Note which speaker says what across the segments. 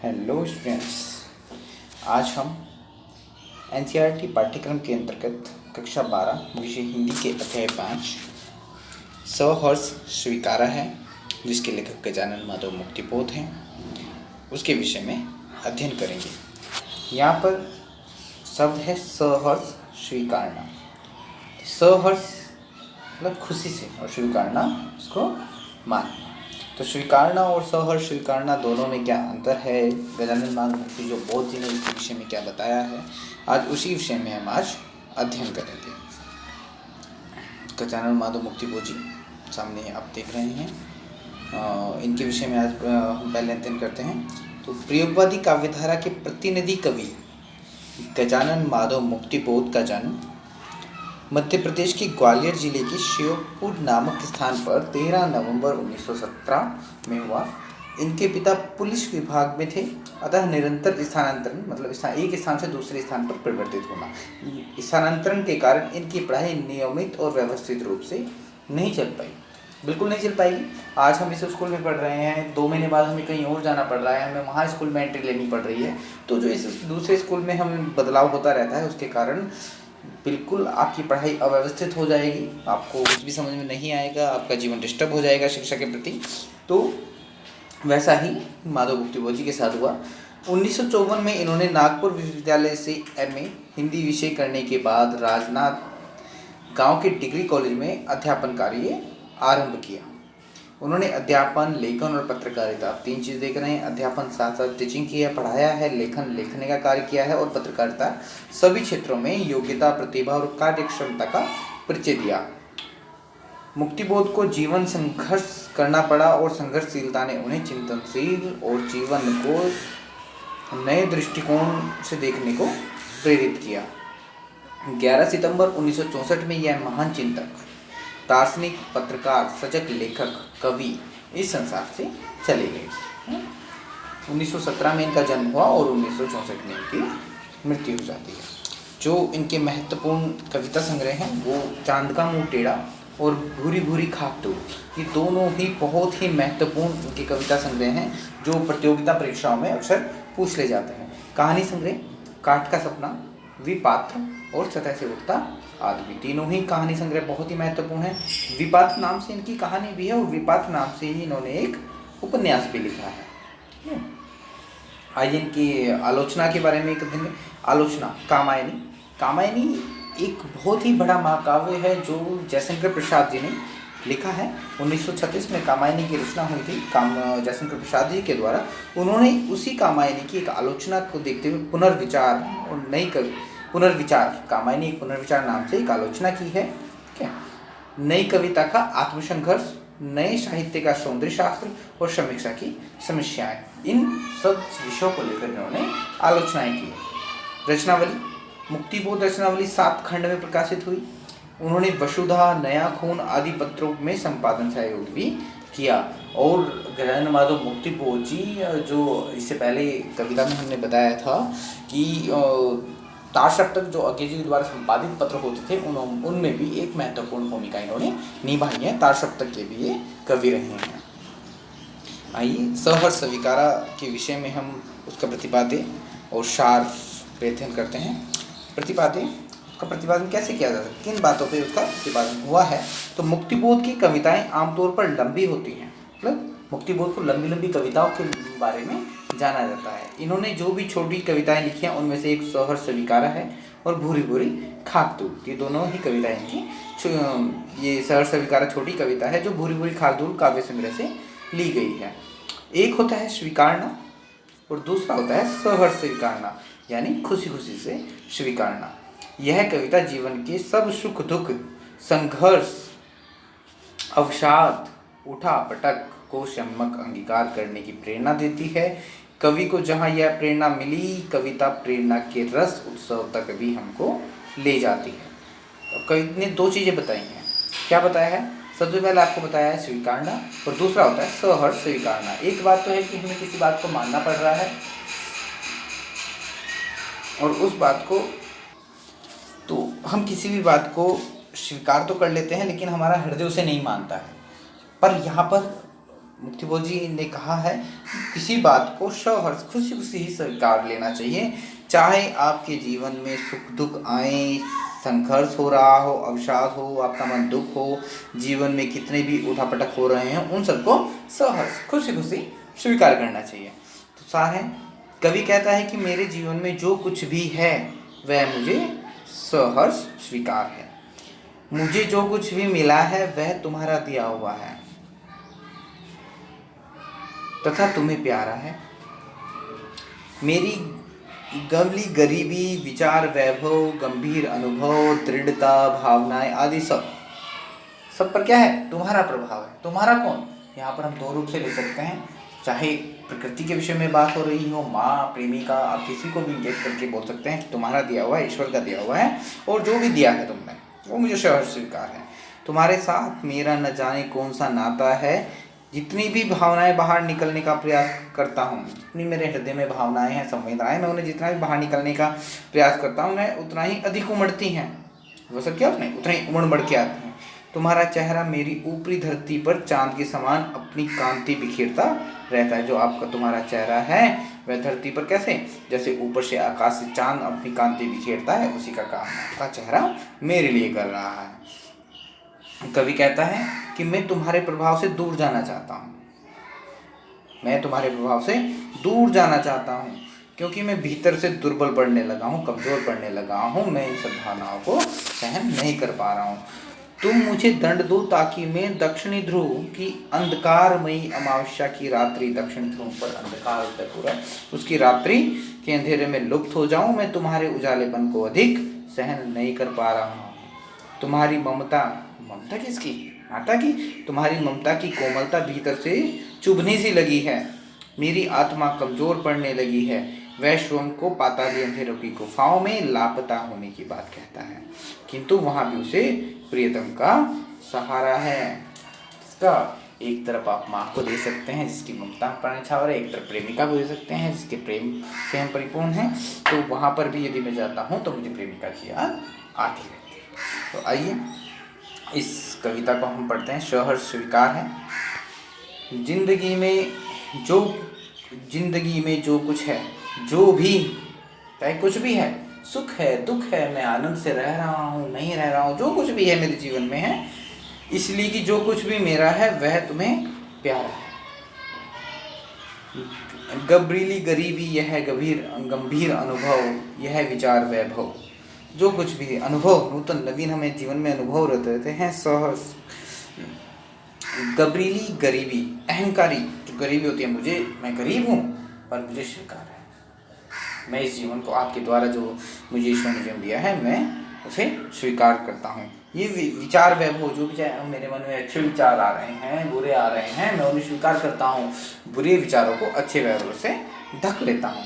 Speaker 1: Hello students, आज हम NCERT पाठ्यक्रम के अंतर्गत कक्षा 12 विषय हिंदी के अध्याय 5 सहर्ष स्वीकारा है, जिसके लेखक गजानन माधव मुक्तिबोध हैं, उसके विषय में अध्ययन करेंगे। यहाँ पर शब्द है सहर्ष स्वीकारना। सहर्ष मतलब खुशी से और स्वीकारना उसको मानना। तो स्वीकारना और सहर्ष स्वीकारना दोनों में क्या अंतर है, गजानन माधव मुक्तिबोध जी ने इसके विषय में क्या बताया है, आज उसी विषय में हम आज अध्ययन करेंगे। गजानन माधव मुक्तिबोध जी सामने आप देख रहे हैं, इनके विषय में आज हम पहले अध्ययन करते हैं। तो प्रयोगवादी काव्यधारा के प्रतिनिधि कवि गजानन माधव मुक्तिबोध का जन्म मध्य प्रदेश के ग्वालियर जिले के श्योपुर नामक स्थान पर 13 नवंबर 1917 में हुआ। इनके पिता पुलिस विभाग में थे, अतः निरंतर स्थानांतरण मतलब एक स्थान से दूसरे स्थान पर परिवर्तित होना, स्थानांतरण के कारण इनकी पढ़ाई नियमित और व्यवस्थित रूप से नहीं चल पाई, बिल्कुल नहीं चल पाई। आज हम इस स्कूल में पढ़ रहे हैं, 2 महीने बाद हमें कहीं और जाना पड़ रहा है, हमें वहाँ स्कूल में एंट्री लेनी पड़ रही है। तो जो इस दूसरे स्कूल में हमें बदलाव होता रहता है, उसके कारण बिल्कुल आपकी पढ़ाई अव्यवस्थित हो जाएगी, आपको कुछ भी समझ में नहीं आएगा, आपका जीवन डिस्टर्ब हो जाएगा शिक्षा के प्रति। तो वैसा ही माधव मुक्तिबोध जी के साथ हुआ। 1954 में इन्होंने नागपुर विश्वविद्यालय से एमए हिंदी विषय करने के बाद राजनाथ गांव के डिग्री कॉलेज में अध्यापन कार्य आरंभ किया। उन्होंने अध्यापन, लेखन और पत्रकारिता 3 चीज़ देख रहे हैं। अध्यापन साथ साथ टीचिंग किया, पढ़ाया है, लेखन लिखने का कार्य किया है और पत्रकारिता, सभी क्षेत्रों में योग्यता, प्रतिभा और कार्यक्षमता का परिचय दिया। मुक्तिबोध को जीवन संघर्ष करना पड़ा और संघर्षशीलता ने उन्हें चिंतनशील और जीवन को नए दृष्टिकोण से देखने को प्रेरित किया। 11 सितंबर 1964 में यह महान चिंतक, दार्शनिक, पत्रकार, सजग, लेखक, कवि इस संसार से चले गए। 1917 में इनका जन्म हुआ और 1964 में इनकी मृत्यु हो जाती है। जो इनके महत्वपूर्ण कविता संग्रह हैं वो चांद का मुंह टेढ़ा और भूरी भूरी खाक तो, ये दोनों ही बहुत ही महत्वपूर्ण इनके कविता संग्रह हैं, जो प्रतियोगिता परीक्षाओं में अक्सर पूछ ले जाते हैं। कहानी संग्रह काठ का सपना, विपात्र और सतह से उठता आदमी, तीनों ही कहानी संग्रह बहुत ही महत्वपूर्ण है। विपात्र नाम से इनकी कहानी भी है और विपात्र नाम से ही इन्होंने एक उपन्यास भी लिखा है। आइए इनकी आलोचना के बारे में एक दिन। आलोचना कामायनी एक बहुत ही बड़ा महाकाव्य है जो जयशंकर प्रसाद जी ने लिखा है। 1936 में कामायनी की रचना हुई थी जयशंकर प्रसाद जी के द्वारा। उन्होंने उसी कामायनी की एक आलोचना को देखते हुए पुनर्विचार कामायनी एक पुनर्विचार नाम से एक आलोचना की है। क्या नई कविता का आत्मसंघर्ष, नए साहित्य का सौंदर्य शास्त्र और समीक्षा की समस्याएं, इन सब विषयों को लेकर इन्होंने आलोचनाएं की। रचनावली मुक्तिबोध रचनावली 7 खंड में प्रकाशित हुई। उन्होंने वसुधा, नया खून आदि पत्रों में संपादन सहयोग भी किया। और गजानन माधव मुक्तिबोध जी, जो इससे पहले कविता में हमने बताया था कि तार सप्तक जो अंग्रेजी के द्वारा संपादित पत्र होते थे, उनमें भी एक महत्वपूर्ण भूमिका इन्होंने निभाई है। तार सप्तक के भी ये कवि रहे हैं। आइए सहर्ष स्वीकारा के विषय में हम उसका प्रतिपाद्य और सार पे अध्ययन करते हैं। प्रतिपादन कैसे किया जा सकता है, किन बातों पे उसका प्रतिपादन हुआ है। तो मुक्तिबोध की कविताएं आमतौर पर लंबी होती हैं, मतलब मुक्तिबोध को लंबी लंबी कविताओं के बारे में जाना जाता है। इन्होंने जो भी छोटी कविताएं लिखी हैं उनमें से एक सहर्ष स्वीकारा है और भूरी भूरी खाकतूत, ये दोनों ही कविताएं इनकी। ये सहर्ष स्वीकारा छोटी कविता है जो भूरी भूरी खाकतूत काव्य संग्रह से ली गई है। एक होता है स्वीकारना और दूसरा होता है सहर्ष स्वीकारना, यानी खुशी खुशी से स्वीकारना। यह कविता जीवन के सब सुख दुख, संघर्ष, अवसाद, उठा पटक को सम्यक अंगीकार करने की प्रेरणा देती है। कवि को जहाँ यह प्रेरणा मिली, कविता प्रेरणा के रस उत्सव तक भी हमको ले जाती है। तो कवि ने 2 चीज़ें बताई हैं। क्या बताया है? सबसे पहले आपको बताया है स्वीकारना और दूसरा होता है सहर्ष स्वीकारना। एक बात तो है कि हमें किसी बात को मानना पड़ रहा है और उस बात को, तो हम किसी भी बात को स्वीकार तो कर लेते हैं लेकिन हमारा हृदय उसे नहीं मानता है। पर यहाँ पर मुक्तिबोध जी ने कहा है कि किसी बात को सहर्ष खुशी खुशी ही स्वीकार लेना चाहिए, चाहे आपके जीवन में सुख दुख आए, संघर्ष हो रहा हो, अवसाद हो, आपका मन दुख हो, जीवन में कितने भी उठापटक हो रहे हैं, उन सबको सहर्ष खुशी खुशी स्वीकार करना चाहिए। तो सार है, कवि कहता है कि मेरे जीवन में जो कुछ भी है वह मुझे सहर्ष स्वीकार है। मुझे जो कुछ भी मिला है वह तुम्हारा दिया हुआ है तथा तुम्हें प्यारा है। मेरी गवली गरीबी, विचार वैभव, गंभीर अनुभव, दृढ़ता, भावनाएं आदि सब पर क्या है? तुम्हारा प्रभाव है। तुम्हारा कौन? यहाँ पर हम दो रूप से ले सकते हैं, चाहे प्रकृति के विषय में बात हो रही हो, माँ, प्रेमिका, आप किसी को भी इंगित करके बोल सकते हैं कि तुम्हारा दिया हुआ है, ईश्वर का दिया हुआ है, और जो भी दिया है तुमने वो मुझे सहर्ष स्वीकार है। तुम्हारे साथ मेरा न जाने कौन सा नाता है, जितनी भी भावनाएं बाहर निकलने का प्रयास करता हूँ, जितनी मेरे हृदय में भावनाएं हैं, संवेदनाएं, मैं उन्हें जितना भी बाहर निकलने का प्रयास करता हूँ, मैं उतना ही अधिक उमड़ती हैं, वो सब क्या अपने उतना ही उमड़ बढ़ के आती हैं। तुम्हारा चेहरा मेरी ऊपरी धरती पर चांद के समान अपनी कांति बिखेरता रहता है। जो आपका तुम्हारा चेहरा है वह धरती पर कैसे, जैसे ऊपर से आकाश से चांद अपनी कांति बिखेरता है, उसी का काम आपका चेहरा मेरे लिए कर रहा है। कवि कहता है कि मैं तुम्हारे प्रभाव से दूर जाना चाहता हूँ, मैं तुम्हारे प्रभाव से दूर जाना चाहता हूँ, क्योंकि मैं भीतर से दुर्बल पड़ने लगा हूँ, कमज़ोर पड़ने लगा हूँ, मैं इन सब भावनाओं को सहन नहीं कर पा रहा हूँ। तुम मुझे दंड दो ताकि मैं दक्षिणी ध्रुव की अंधकारमयी अमावस्या की रात्रि, दक्षिण ध्रुव पर अंधकार होता है पूरा, उसकी रात्रि के अंधेरे में लुप्त हो जाऊं। मैं तुम्हारे उजालेपन को अधिक सहन नहीं कर पा रहा हूँ। तुम्हारी ममता, ममता किसकी? माता की। तुम्हारी ममता की कोमलता भीतर से चुभने सी लगी है, मेरी आत्मा कमजोर पड़ने लगी है। वह स्वयं को पाताली अंधेरों की गुफाओं में लापता होने की बात कहता है, किंतु वहां भी उसे प्रियतम का सहारा है। इसका एक तरफ आप माँ को दे सकते हैं जिसकी ममता पर निछावर है, एक तरफ प्रेमिका को दे सकते हैं जिसके प्रेम से हम परिपूर्ण हैं। तो वहाँ पर भी यदि मैं जाता हूँ तो मुझे प्रेमिका की याद आती रहती है। तो आइए इस कविता को हम पढ़ते हैं। सहर्ष स्वीकार है। जिंदगी में जो कुछ है, जो भी, चाहे कुछ भी है, सुख है, दुख है, मैं आनंद से रह रहा हूँ, नहीं रह रहा हूँ, जो कुछ भी है मेरे जीवन में है, इसलिए कि जो कुछ भी मेरा है वह तुम्हें प्यारा है। गबरीली गरीबी यह गंभीर अनुभव, यह विचार वैभव, जो कुछ भी अनुभव, नूतन नवीन हमें जीवन में अनुभव रहते हैं। सहर्ष गबरीली गरीबी, अहंकारी जो गरीबी होती है, मैं गरीब हूँ पर मुझे स्वीकार है, मैं इस जीवन को आपके द्वारा जो मुझे ईश्वर ने जीवन दिया है मैं उसे स्वीकार करता हूँ। ये विचार वैभव, जो भी चाहे मेरे मन में अच्छे विचार आ रहे हैं, बुरे आ रहे हैं, मैं उन्हें स्वीकार करता हूँ, बुरे विचारों को अच्छे वैभव से ढक लेता हूँ।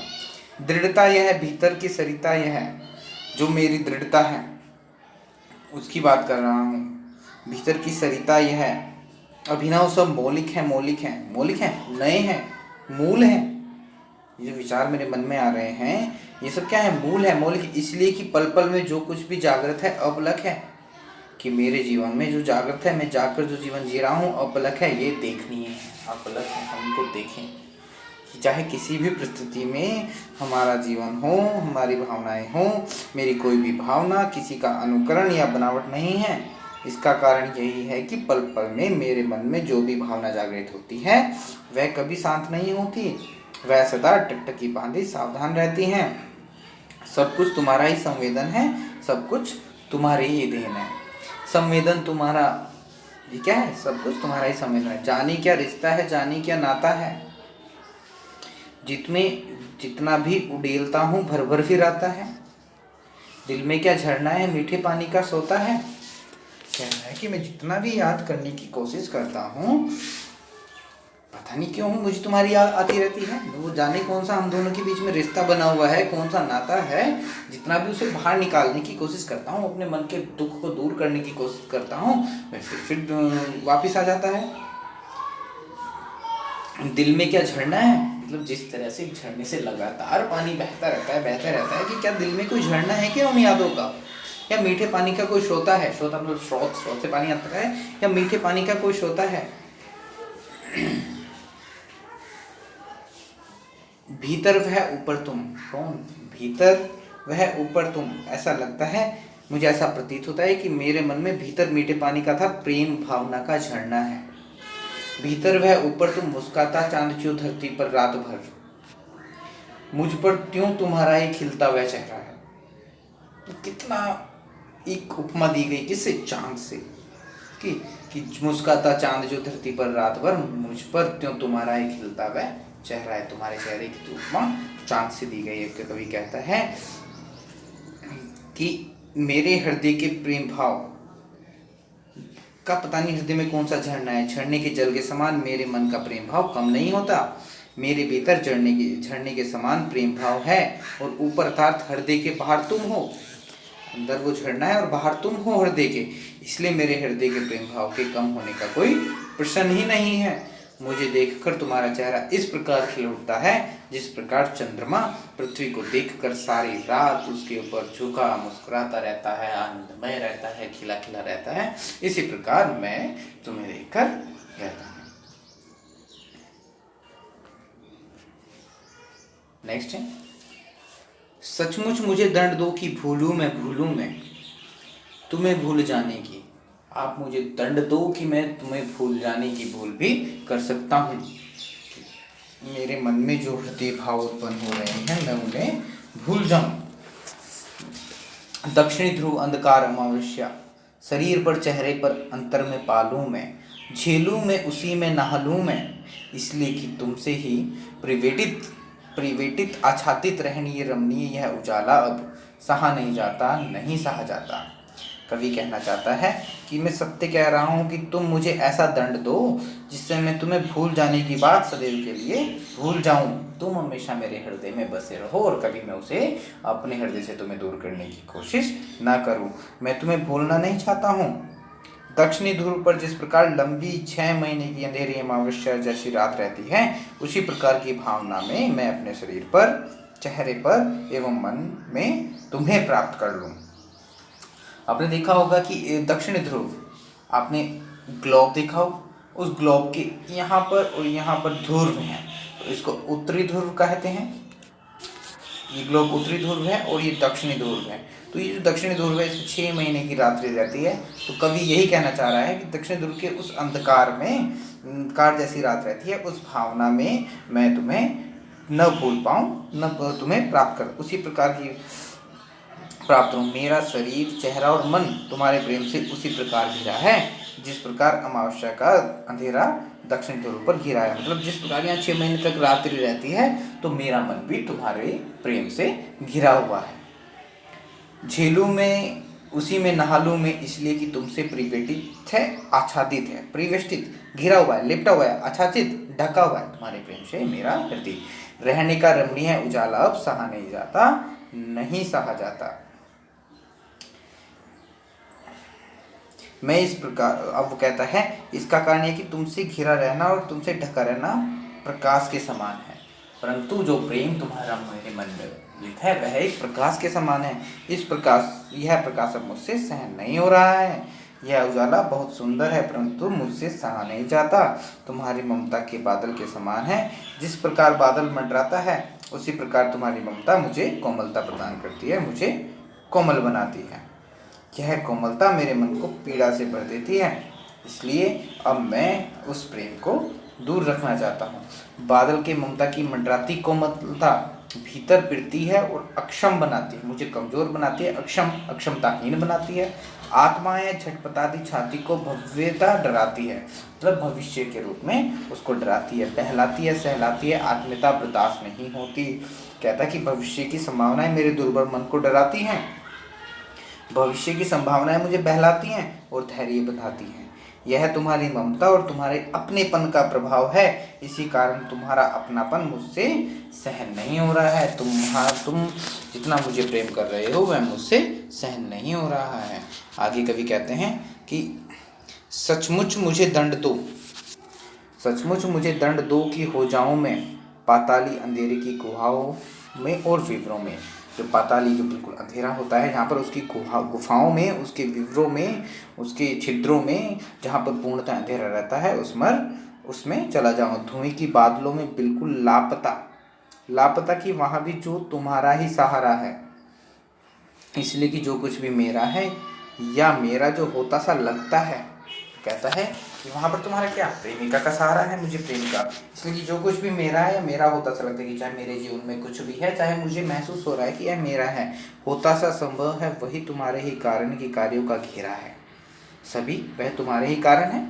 Speaker 1: दृढ़ता यह भीतर की सरिता, यह जो मेरी दृढ़ता है उसकी बात कर रहा हूँ। भीतर की सरिता यह अभिनव सब मौलिक है, नए हैं, मूल हैं। ये जो विचार मेरे मन में आ रहे हैं ये सब क्या है? मूल है, मौलिक, इसलिए कि पल पल में जो कुछ भी जागृत है अपलक है, कि मेरे जीवन में जो जागृत है, मैं जाकर जो जीवन जी रहा हूँ अपलक है, ये देखनीय है, अपलक है, हमको देखें कि चाहे किसी भी परिस्थिति में हमारा जीवन हो, हमारी भावनाएं हो, मेरी कोई भी भावना किसी का अनुकरण या बनावट नहीं है। इसका कारण यही है कि पल पल में मेरे मन में जो भी भावना जागृत होती है वह कभी शांत नहीं होती, वह सदा टकटकी बांधी सावधान रहती हैं। सब कुछ तुम्हारा ही संवेदन है, सब कुछ तुम्हारी ही देन है। संवेदन तुम्हारा, ये क्या है? सब कुछ तुम्हारा ही संवेदन है। जानी क्या रिश्ता है, जानी क्या नाता है, जितना भी उड़ेलता हूँ भर भर फिर आता है। दिल में क्या झरना है, मीठे पानी का सोता है। कहना है कि मैं जितना भी याद करने की कोशिश करता हूँ, पता नहीं क्यों मुझे तुम्हारी याद आती रहती है। वो जाने कौन सा हम दोनों के बीच में रिश्ता बना हुआ है, कौन सा नाता है, जितना भी उसे बाहर निकालने की कोशिश करता हूँ, अपने मन के दुख को दूर करने की कोशिश करता हूँ, मैं फिर वापिस आ जाता है। दिल में क्या झरना है, मतलब जिस तरह से झरने से लगातार पानी बहता रहता है कि क्या दिल में कोई झरना है क्या उन यादों का, या मीठे पानी का कोई श्रोता है, श्रोता मतलब स्रोत से पानी आता है, या मीठे पानी का कोई श्रोता है। भीतर वह ऊपर तुम। कौन? भीतर वह ऊपर तुम। ऐसा लगता है, मुझे ऐसा प्रतीत होता है कि मेरे मन में भीतर मीठे पानी का था प्रेम भावना का झरना है। भीतर वह ऊपर तुम, मुस्काता चांद क्यों धरती पर रात भर, मुझ पर त्यों तुम्हारा ही खिलता हुआ चेहरा है। तो कितना एक उपमा दी गई, किससे? चांद से। कि मुस्काता चांद जो धरती पर रात भर, मुझ पर त्यों तुम्हारा ही खिलता हुआ चेहरा है। तुम्हारे चेहरे की उपमा चांद से दी गई है। कवि कहता है कि मेरे हृदय के प्रेम भाव का पता नहीं हृदय में कौन सा झरना है, झरने के जल के समान मेरे मन का प्रेम भाव कम नहीं होता। मेरे भीतर झरने के समान प्रेम भाव है, और ऊपर अर्थात हृदय के बाहर तुम हो। अंदर वो झरना है और बाहर तुम हो हृदय के, इसलिए मेरे हृदय के प्रेम भाव के कम होने का कोई प्रश्न ही नहीं है। मुझे देखकर तुम्हारा चेहरा इस प्रकार खिल उठता है जिस प्रकार चंद्रमा पृथ्वी को देखकर सारी रात उसके ऊपर झुका मुस्कुराता रहता है, आनंदमय रहता है, खिला खिला रहता है। इसी प्रकार मैं तुम्हें देखकर रहता हूँ। नेक्स्ट है, सचमुच मुझे दंड दो कि भूलूं मैं तुम्हें भूल जाने की। आप मुझे दंड दो कि मैं तुम्हें भूल जाने की भूल भी कर सकता हूँ। मेरे मन में जो हृदय भाव उत्पन्न हो रहे हैं मैं उन्हें भूल जाऊं। दक्षिणी ध्रुव अंधकार अमावस्या, शरीर पर चेहरे पर अंतर में पालूं मैं, झेलूं मैं उसी में नहालूं मैं, इसलिए कि तुमसे ही परिवेटित आच्छादित रहनीय रमणीय यह उजाला अब सहा नहीं जाता, नहीं सहा जाता। कवि कहना चाहता है कि मैं सत्य कह रहा हूँ कि तुम मुझे ऐसा दंड दो जिससे मैं तुम्हें भूल जाने की बात सदैव के लिए भूल जाऊं। तुम हमेशा मेरे हृदय में बसे रहो और कभी मैं उसे अपने हृदय से तुम्हें दूर करने की कोशिश ना करूं। मैं तुम्हें भूलना नहीं चाहता हूँ। दक्षिणी ध्रुव पर जिस प्रकार लंबी 6 महीने की अंधेरी अमावस्या जैसी रात रहती है, उसी प्रकार की भावना में मैं अपने शरीर पर, चेहरे पर एवं मन में तुम्हें प्राप्त कर लूं। आपने देखा होगा कि दक्षिणी ध्रुव, आपने ग्लोब देखा हो, उस ग्लोब के यहाँ पर और यहाँ पर ध्रुव हैं, तो इसको उत्तरी ध्रुव कहते हैं। ये ग्लोब उत्तरी ध्रुव है और ये दक्षिणी ध्रुव है। तो ये जो दक्षिणी ध्रुव है इसमें 6 महीने की रात्रि रहती है। तो कवि यही कहना चाह रहा है कि दक्षिणी ध्रुव के उस अंधकार में, अंधकार जैसी रात रहती है, उस भावना में मैं तुम्हें न भूल पाऊँ, न तुम्हें प्राप्त कर, उसी प्रकार की प्राप्त हूँ। मेरा शरीर, चेहरा और मन तुम्हारे प्रेम से उसी प्रकार घिरा है जिस प्रकार अमावस्या का अंधेरा दक्षिण ध्रुव पर घिरा है। मतलब जिस प्रकार यहाँ 6 महीने तक रात्रि रहती है, तो मेरा मन भी तुम्हारे प्रेम से घिरा हुआ है। झेलू में उसी में नहा लूं मैं, इसलिए कि तुमसे परिवेष्टित है, आच्छादित है, परिवेष्टित घिरा हुआ है, लिपटा हुआ है, आच्छादित ढका हुआ है तुम्हारे प्रेम से मेरा हृदय। रहने का रमणीय है उजाला अब सहा नहीं जाता, नहीं सहा जाता। मैं इस प्रकार, अब वो कहता है इसका कारण है कि तुमसे घिरा रहना और तुमसे ढका रहना प्रकाश के समान है, परंतु जो प्रेम तुम्हारा मेरे मन में है वह एक प्रकाश के समान है। यह प्रकाश अब मुझसे सहन नहीं हो रहा है। यह उजाला बहुत सुंदर है परंतु मुझसे सहा नहीं जाता। तुम्हारी ममता के बादल के समान है, जिस प्रकार बादल मंडराता है उसी प्रकार तुम्हारी ममता मुझे कोमलता प्रदान करती है, मुझे कोमल बनाती है। यह कोमलता मेरे मन को पीड़ा से भर देती है, इसलिए अब मैं उस प्रेम को दूर रखना चाहता हूँ। बादल के ममता की मंडराती कोमलता भीतर पिरती है और अक्षम बनाती है, मुझे कमजोर बनाती है, अक्षमताहीन बनाती है। आत्माएं झटपटाती छाती को भव्यता डराती है, मतलब भविष्य के रूप में उसको डराती है, बहलाती है, सहलाती है, आत्मीयता बर्दाश्त नहीं होती। कहता है कि भविष्य की संभावनाएं मेरे दुर्बल मन को डराती हैं, भविष्य की संभावनाएं मुझे बहलाती हैं और धैर्य बंधाती हैं। यह तुम्हारी ममता और तुम्हारे अपनेपन का प्रभाव है, इसी कारण तुम्हारा अपनापन मुझसे सहन नहीं हो रहा है। तुम जितना मुझे प्रेम कर रहे हो वह मुझसे सहन नहीं हो रहा है। आगे कवि कहते हैं कि सचमुच मुझे दंड दो, सचमुच मुझे दंड दो कि हो जाऊं मैं पाताली अंधेरे की गुहाओं में और विवरों में। जो पाताली जो बिल्कुल अंधेरा होता है, यहाँ पर उसकी गुफाओं में, उसके विवरों में, उसके छिद्रों में, जहाँ पर पूर्णतः अंधेरा रहता है उसमें चला जाऊँ। धुएं की बादलों में बिल्कुल लापता, लापता कि वहाँ भी जो तुम्हारा ही सहारा है, इसलिए कि जो कुछ भी मेरा है या मेरा जो होता सा लगता है, कहता है कि वहाँ पर तुम्हारा क्या, प्रेमिका का सहारा है, मुझे प्रेमिका, इसलिए कि जो कुछ भी मेरा है या मेरा होता सा लगता है, कि चाहे मेरे जीवन में कुछ भी है, चाहे मुझे महसूस हो रहा है कि यह मेरा है, होता सा संभव है, वही तुम्हारे ही कारण के कार्यों का घेरा है। सभी वह तुम्हारे ही कारण है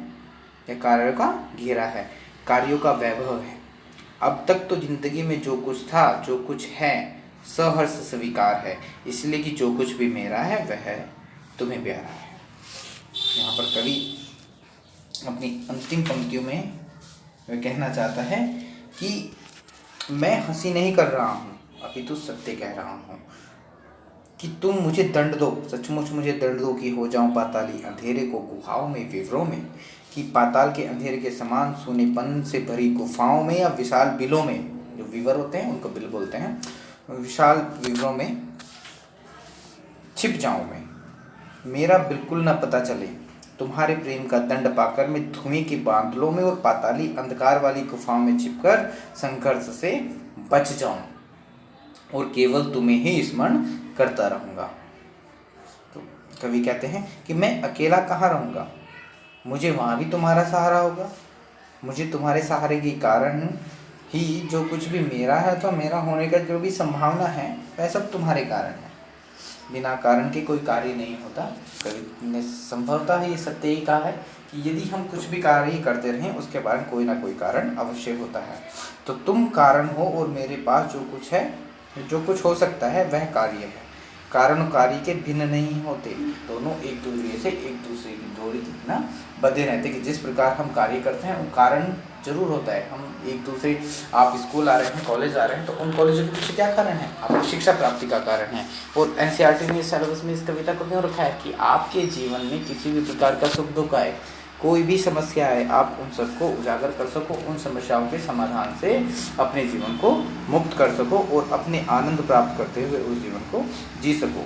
Speaker 1: या कार्यों का घेरा है, कार्यों का वैभव है। अब तक तो जिंदगी में जो कुछ था, जो कुछ है, सहर्ष स्वीकार है, इसलिए कि जो कुछ भी मेरा है वह तुम्हें प्यारा है। यहाँ पर कवि अपनी अंतिम पंक्तियों में वह कहना चाहता है कि मैं हंसी नहीं कर रहा हूँ, अपितु सत्य कह रहा हूँ कि तुम मुझे दंड दो, सचमुच मुझे दंड दो कि हो जाऊं पाताली अंधेरे को गुफाओं में, विवरों में, कि पाताल के अंधेरे के समान सोनेपन से भरी गुफाओं में या विशाल बिलों में, जो विवर होते हैं उनको बिल बोलते हैं, विशाल विवरों में छिप जाऊं मैं, मेरा बिल्कुल न पता चले, तुम्हारे प्रेम का दंड पाकर मैं धुएं के बादलों में और पाताली अंधकार वाली गुफाओं में छिपकर संघर्ष से बच जाऊं और केवल तुम्हें ही स्मरण करता रहूँगा। तो कवि कहते हैं कि मैं अकेला कहाँ रहूँगा, मुझे वहाँ भी तुम्हारा सहारा होगा, मुझे तुम्हारे सहारे के कारण ही जो कुछ भी मेरा है, तो मेरा होने का जो भी संभावना है वह सब तुम्हारे कारण है। बिना कारण के कोई कार्य नहीं होता। कवि ने संभवतः ये सत्य ही कहा है कि यदि हम कुछ भी कार्य करते रहें उसके बाद कोई ना कोई कारण अवश्य होता है। तो तुम कारण हो और मेरे पास जो कुछ है, जो कुछ हो सकता है वह कार्य है। कारण कार्य के भिन्न नहीं होते, दोनों एक दूसरे की डोरी की ना बंधे रहते, कि जिस प्रकार हम कार्य करते हैं वो कारण जरूर होता है। हम एक दूसरे, आप स्कूल आ रहे हैं, कॉलेज आ रहे हैं, तो उन कॉलेजों के पीछे क्या कारण है, आपको शिक्षा प्राप्ति का कारण है। और NCERT ने सिलेबस में इस कविता को क्यों रखा है कि आपके जीवन में किसी भी प्रकार का सुख दुख आए, कोई भी समस्या है, आप उन सबको उजागर कर सको, उन समस्याओं के समाधान से अपने जीवन को मुक्त कर सको और अपने आनंद प्राप्त करते हुए उस जीवन को जी सको।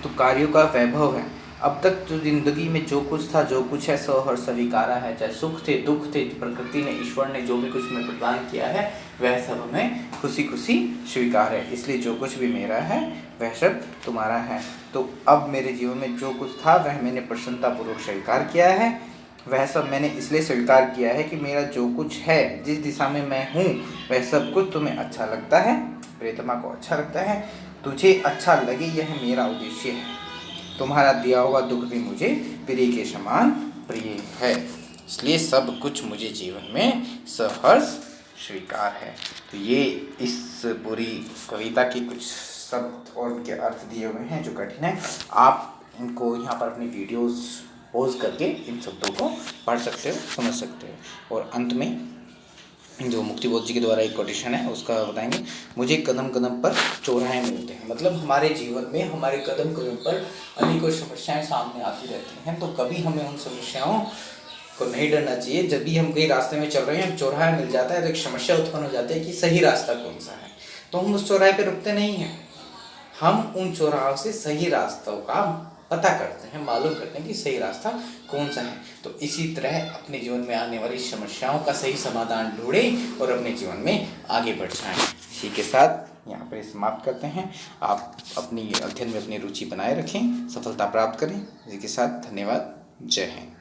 Speaker 1: तो कार्यों का वैभव है। अब तक तो जिंदगी में जो कुछ था, जो कुछ है, सहर्ष स्वीकारा है, चाहे सुख थे, दुख थे, प्रकृति ने, ईश्वर ने जो भी कुछ हमें प्रदान किया है वह सब हमें खुशी खुशी स्वीकार है। इसलिए जो कुछ भी मेरा है वह सब तुम्हारा है। तो अब मेरे जीवन में जो कुछ था वह मैंने प्रसन्नतापूर्वक स्वीकार किया है। वह सब मैंने इसलिए स्वीकार किया है कि मेरा जो कुछ है, जिस दिशा में मैं हूँ, वह सब कुछ तुम्हें अच्छा लगता है, प्रियतमा को अच्छा लगता है, तुझे अच्छा लगे, यह मेरा उद्देश्य है। तुम्हारा दिया हुआ दुख भी मुझे प्रिय के समान प्रिय है, इसलिए सब कुछ मुझे जीवन में सहर्ष स्वीकार है। तो ये इस पूरी कविता की कुछ शब्द और उनके अर्थ दिए हुए हैं जो कठिन है। आप इनको यहाँ पर अपनी वीडियोस पॉज करके इन शब्दों को पढ़ सकते हो, समझ सकते हो। और अंत में जो मुक्तिबोध जी के द्वारा एक कोटेशन है उसका बताएंगे, मुझे कदम कदम पर चौराहे मिलते हैं। मतलब हमारे जीवन में हमारे कदम कदम पर अनेकों समस्याएं सामने आती रहती हैं, तो कभी हमें उन समस्याओं को नहीं डरना चाहिए। जब भी हम कहीं रास्ते में चल रहे हैं, चौराहा मिल जाता है तो एक समस्या उत्पन्न हो जाती है कि सही रास्ता कौन सा है, तो हम उस चौराहे पर रुकते नहीं हैं, हम उन चौराहों से सही रास्तों का पता करते हैं, मालूम करते हैं कि सही रास्ता कौन सा है। तो इसी तरह अपने जीवन में आने वाली समस्याओं का सही समाधान ढूंढें और अपने जीवन में आगे बढ़ जाएं। इसी के साथ यहाँ पर समाप्त करते हैं। आप अपनी अध्ययन में अपनी रुचि बनाए रखें, सफलता प्राप्त करें। इसी के साथ धन्यवाद। जय हिंद।